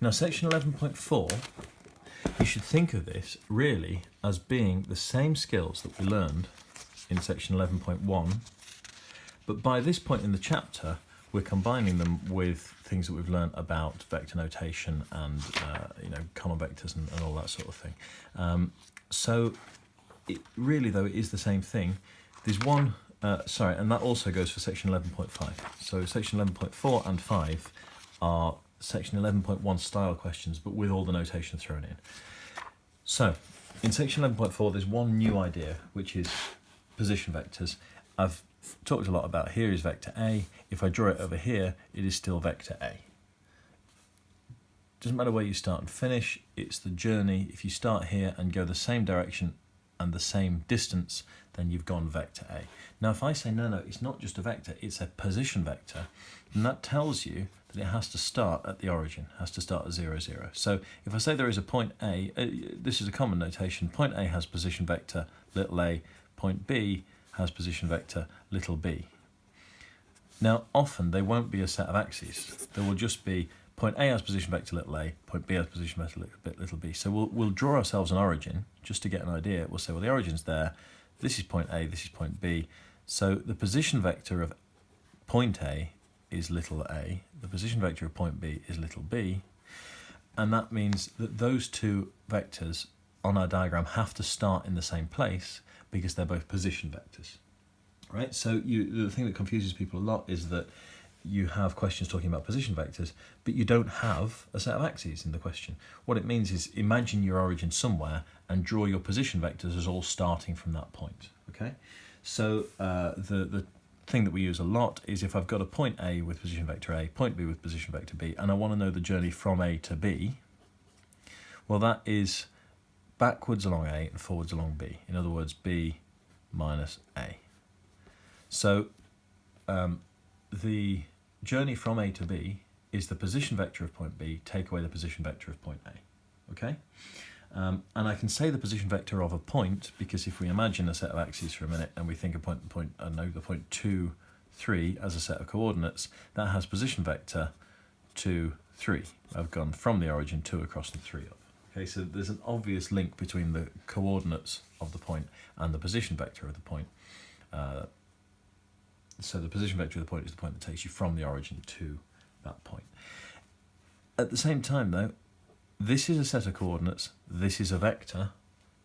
Now section 11.4, you should think of this really as being the same skills that we learned in section 11.1, but by this point in the chapter we're combining them with things that we've learned about vector notation and common vectors and all that sort of thing. So it really, though, it is the same thing. There's one, and that also goes for section 11.5. So section 11.4 and 5 are section 11.1 style questions, but with all the notation thrown in. So in section 11.4, there's one new idea, which is position vectors. I've talked a lot about here is vector A. If I draw it over here, it is still vector A. Doesn't matter where you start and finish, it's the journey. If you start here and go the same direction and the same distance, then you've gone vector A. Now if I say no, it's not just a vector, it's a position vector, then that tells you that it has to start at the origin, has to start at 0, 0. So if I say there is a point A, this is a common notation, point A has position vector little a, point B has position vector little b. Now often they won't be a set of axes, there will just be point A has position vector little a, point B has position vector little b. So we'll draw ourselves an origin just to get an idea. We'll say, well, the origin's there, this is point A, this is point B. So the position vector of point A is little a, the position vector of point B is little b, and that means that those two vectors on our diagram have to start in the same place because they're both position vectors, right? So the thing that confuses people a lot is that you have questions talking about position vectors, but you don't have a set of axes in the question. What it means is imagine your origin somewhere and draw your position vectors as all starting from that point, okay? So the thing that we use a lot is if I've got a point A with position vector A, point B with position vector B, and I want to know the journey from A to B, well, that is backwards along A and forwards along B. In other words, B minus A. So the journey from A to B is the position vector of point B, take away the position vector of point A, okay? And I can say the position vector of a point because if we imagine a set of axes for a minute and we think of the point 2, 3 as a set of coordinates, that has position vector 2, 3. I've gone from the origin 2 across and 3 up. Okay, so there's an obvious link between the coordinates of the point and the position vector of the point. So the position vector of the point is the point that takes you from the origin to that point. At the same time though, this is a set of coordinates, this is a vector.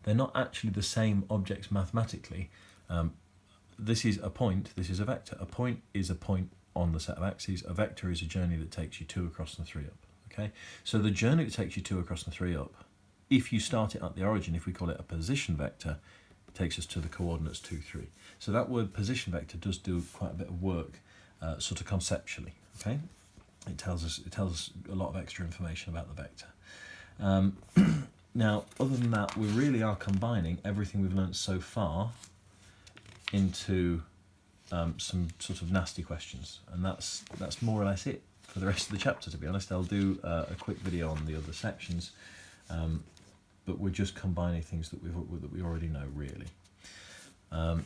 They're not actually the same objects mathematically. This is a point, this is a vector. A point is a point on the set of axes. A vector is a journey that takes you 2 across and 3 up. Okay, so the journey that takes you 2 across and 3 up, if you start it at the origin, if we call it a position vector, it takes us to the coordinates 2, 3. So that word position vector does do quite a bit of work, sort of conceptually. Okay, it tells us a lot of extra information about the vector. Now, other than that, we really are combining everything we've learnt so far into some sort of nasty questions, and that's more or less it for the rest of the chapter, to be honest. I'll do a quick video on the other sections, but we're just combining things that we already know, really.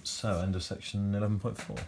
So end of section 11.4.